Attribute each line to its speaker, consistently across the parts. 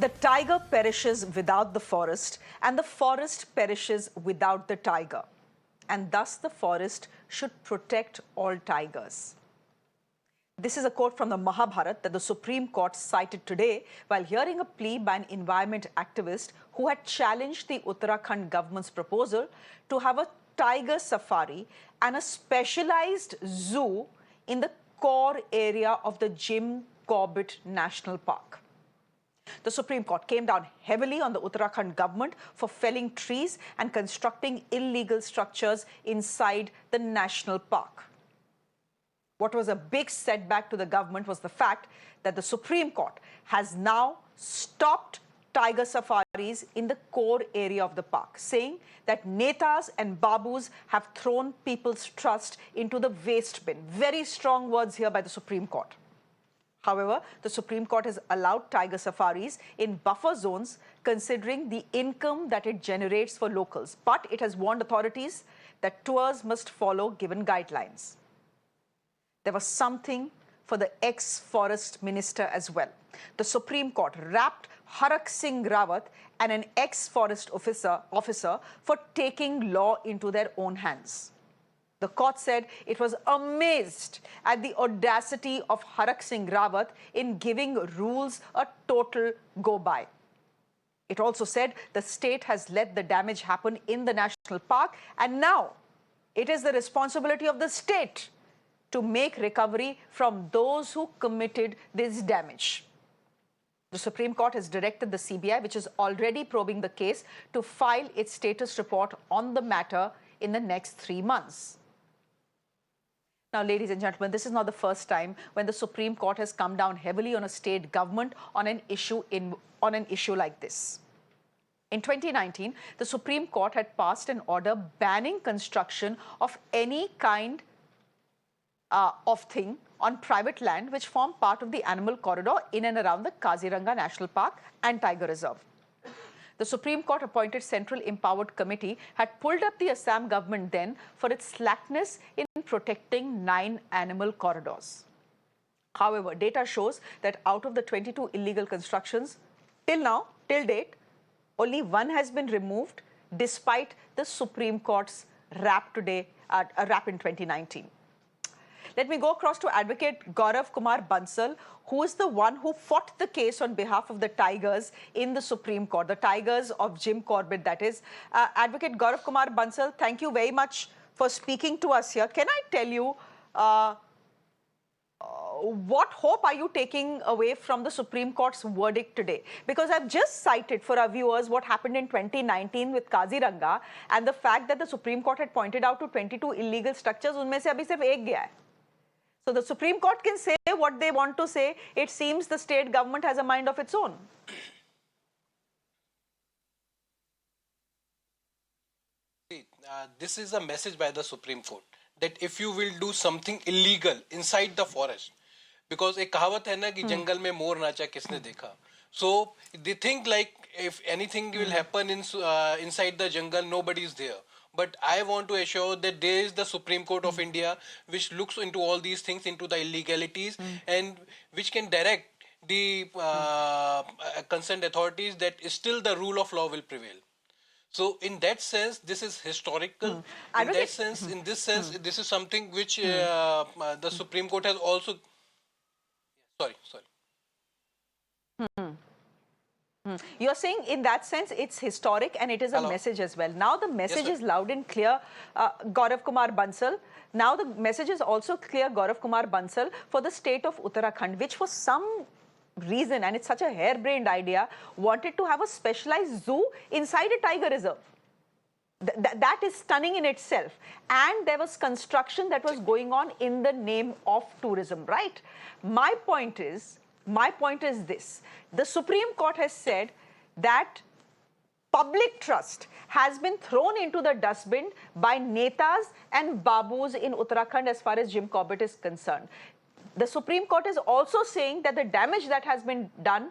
Speaker 1: The tiger perishes without the forest, and the forest perishes without the tiger. And thus the forest should protect all tigers. This is a quote from the Mahabharata that the Supreme Court cited today while hearing a plea by an environment activist who had challenged the Uttarakhand government's proposal to have a tiger safari and a specialized zoo in the core area of the Jim Corbett National Park. The Supreme Court came down heavily on the Uttarakhand government for felling trees and constructing illegal structures inside the national park. What was a big setback to the government was the fact that the Supreme Court has now stopped tiger safaris in the core area of the park, saying that netas and babus have thrown people's trust into the waste bin. Very strong words here by the Supreme Court. However, the Supreme Court has allowed tiger safaris in buffer zones considering the income that it generates for locals. But it has warned authorities that tours must follow given guidelines. There was something for the ex-forest minister as well. The Supreme Court wrapped Harak Singh Rawat and an ex-forest officer for taking law into their own hands. The court said it was amazed at the audacity of Harak Singh Rawat in giving rules a total go-by. It also said the state has let the damage happen in the national park, and now it is the responsibility of the state to make recovery from those who committed this damage. The Supreme Court has directed the CBI, which is already probing the case, to file its status report on the matter in the next 3 months. Now, ladies and gentlemen, this is not the first time when the Supreme Court has come down heavily on a state government on an issue like this. In 2019, the Supreme Court had passed an order banning construction of any kind of thing on private land which form part of the animal corridor in and around the Kaziranga National Park and Tiger Reserve. The Supreme Court appointed Central Empowered Committee had pulled up the Assam government then for its slackness in protecting 9 animal corridors. However, data shows that out of the 22 illegal constructions, till date, only 1 has been removed despite the Supreme Court's rap in 2019. Let me go across to Advocate Gaurav Bansal, who is the one who fought the case on behalf of the tigers in the Supreme Court, the tigers of Jim Corbett, that is. Advocate Gaurav Bansal, thank you very much for speaking to us here. Can I tell you, what hope are you taking away from the Supreme Court's verdict today? Because I've just cited for our viewers what happened in 2019 with Kaziranga and the fact that the Supreme Court had pointed out to 22 illegal structures, unme se abhi sirf ek gaya hai. So the Supreme Court can say what they want to say. It seems the state government has a mind of its own.
Speaker 2: See, this is a message by the Supreme Court that if you will do something illegal inside the forest, because एक कहावत है ना कि जंगल में मोर नाचा किसने देखा, so they think like if anything will happen inside the jungle, nobody is there. But I want to assure that there is the Supreme Court of India which looks into all these things, into the illegalities, and which can direct the concerned authorities that still the rule of law will prevail. So in that sense, this is historical. In this sense, this is something which the Supreme Court has also... Sorry.
Speaker 1: You're saying in that sense it's historic and it is a message as well. Now the message is loud and clear, Gaurav Bansal. Now the message is also clear, Gaurav Bansal, for the state of Uttarakhand, which for some reason, and it's such a harebrained idea, wanted to have a specialized zoo inside a tiger reserve. That is stunning in itself. And there was construction that was going on in the name of tourism, right? My point is this. The Supreme Court has said that public trust has been thrown into the dustbin by netas and babus in Uttarakhand as far as Jim Corbett is concerned. The Supreme Court is also saying that the damage that has been done,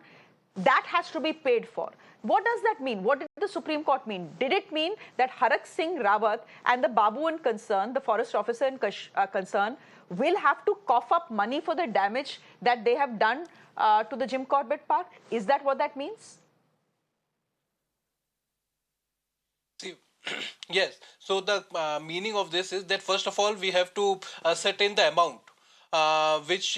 Speaker 1: that has to be paid for. What does that mean? What did the the Supreme Court mean? Did it mean that Harak Singh Rawat and the Babu in concern, the forest officer in concern, will have to cough up money for the damage that they have done to the Jim Corbett Park? Is that what that means?
Speaker 2: See, yes. So the meaning of this is that first of all we have to ascertain the amount, which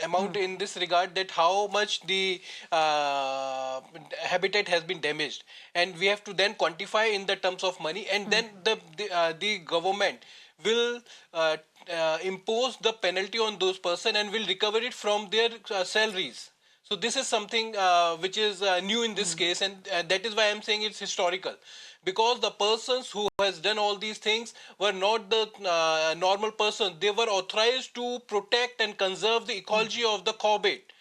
Speaker 2: amount in this regard, that how much the habitat has been damaged, and we have to then quantify in the terms of money, and then the government will impose the penalty on those person and will recover it from their salaries. So this is something which is new in this case, and that is why I'm saying it's historical, because the persons who has done all these things were not the normal person. They were authorized to protect and conserve the ecology of the Corbett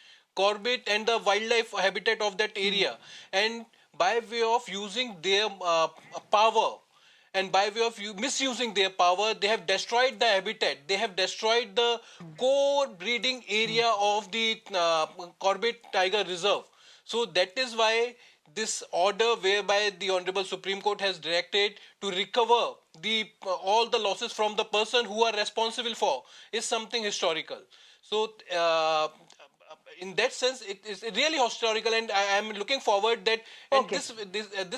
Speaker 2: and the wildlife habitat of that area, and by way of using their power, and by way of misusing their power, they have destroyed the habitat. They have destroyed the core breeding area of the Corbett Tiger Reserve. So that is why this order, whereby the Honorable Supreme Court has directed to recover the all the losses from the person who are responsible for, is something historical. So in that sense, it is really historical, and I am looking forward that, and this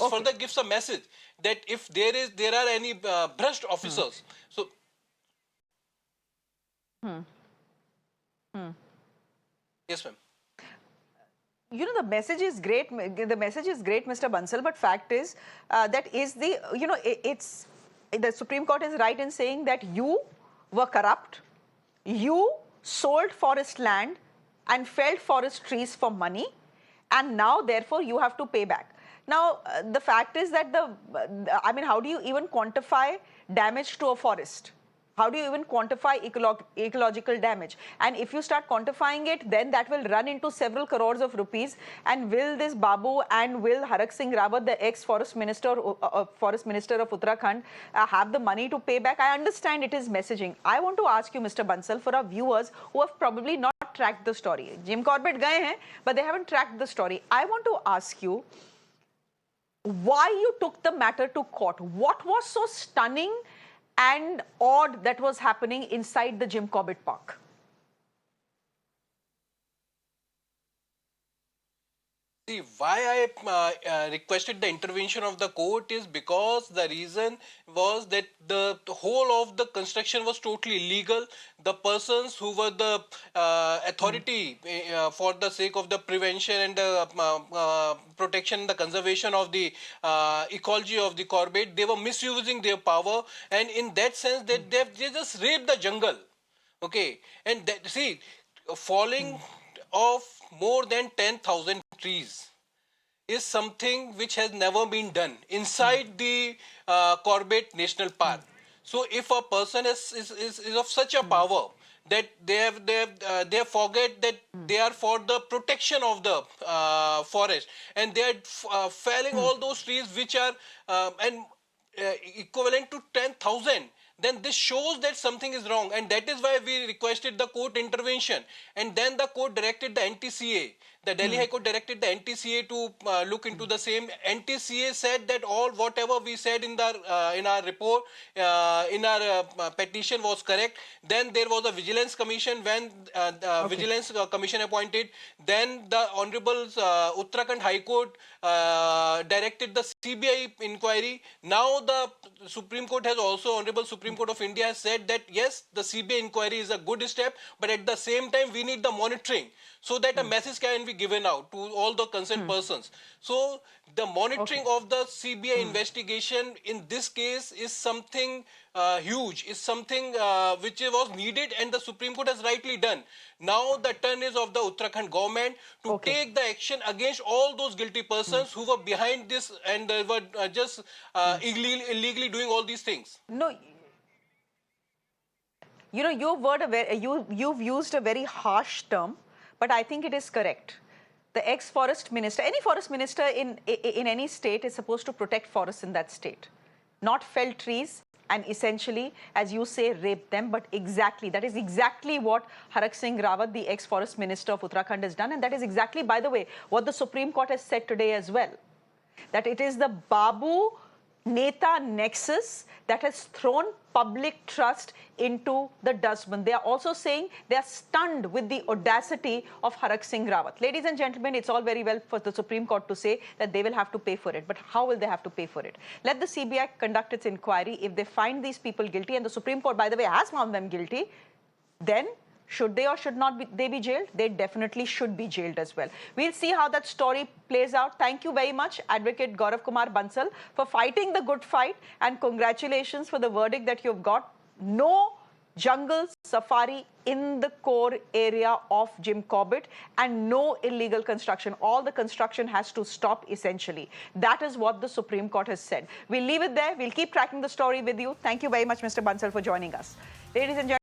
Speaker 2: further gives a message that if there are any brushed officers, so. Yes, ma'am.
Speaker 1: You know, the message is great. The message is great, Mr. Bansal. But fact is that is the, you know, it's the Supreme Court is right in saying that you were corrupt, you sold forest land and felled forest trees for money, and now therefore you have to pay back. Now the fact is that I mean, how do you even quantify damage to a forest? How do you even quantify ecological damage? And if you start quantifying it, then that will run into several crores of rupees. And will this Babu and will Harak Singh Rawat, the ex-forest minister of Uttarakhand, have the money to pay back? I understand it is messaging. I want to ask you, Mr. Bansal, for our viewers who have probably not tracked the story. Jim Corbett gaye hain, but they haven't tracked the story. I want to ask you why you took the matter to court. What was so stunning and odd that was happening inside the Jim Corbett Park?
Speaker 2: See, why I requested the intervention of the court is because the reason was that the whole of the construction was totally illegal. The persons who were the authority for the sake of the prevention and the protection, the conservation of the ecology of the Corbett, they were misusing their power, and in that sense that they just raped the jungle. Okay, and that, see, falling of more than 10,000 trees is something which has never been done inside the Corbett National Park. So if a person is of such a power that they forget that they are for the protection of the forest, and they are felling all those trees which are equivalent to 10,000, then this shows that something is wrong, and that is why we requested the court intervention. And then the court directed the NTCA, the Delhi High Court directed the NTCA to look into the same. NTCA said that all whatever we said in our report, in our petition was correct. Then there was a vigilance commission when vigilance commission appointed. Then the Honorable Uttarakhand High Court directed the CBI inquiry. Now the Supreme Court has also, Honorable Supreme Court of India has said that yes, the CBI inquiry is a good step, but at the same time we need the monitoring so that a message can be given out to all the concerned persons. So the monitoring of the CBI investigation in this case is something huge, is something which was needed, and the Supreme Court has rightly done. Now the turn is of the Uttarakhand government to take the action against all those guilty persons who were behind this and were just illegally doing all these things.
Speaker 1: No, you know, you've used a very harsh term, but I think it is correct. The ex-forest minister, any forest minister in any state is supposed to protect forests in that state, not fell trees and essentially, as you say, rape them. But exactly, that is exactly what Harak Singh Rawat, the ex-forest minister of Uttarakhand, has done. And that is exactly, by the way, what the Supreme Court has said today as well. that it is the Babu Neta nexus that has thrown public trust into the dustbin. They are also saying they are stunned with the audacity of Harak Singh Rawat. Ladies and gentlemen, it's all very well for the Supreme Court to say that they will have to pay for it. But how will they have to pay for it? Let the CBI conduct its inquiry. If they find these people guilty, and the Supreme Court, by the way, has found them guilty, then should they or should not they be jailed? They definitely should be jailed as well. We'll see how that story plays out. Thank you very much, Advocate Gaurav Bansal, for fighting the good fight, and congratulations for the verdict that you've got. No jungle safari in the core area of Jim Corbett, and no illegal construction. All the construction has to stop, essentially. That is what the Supreme Court has said. We'll leave it there. We'll keep tracking the story with you. Thank you very much, Mr. Bansal, for joining us. Ladies and gentlemen,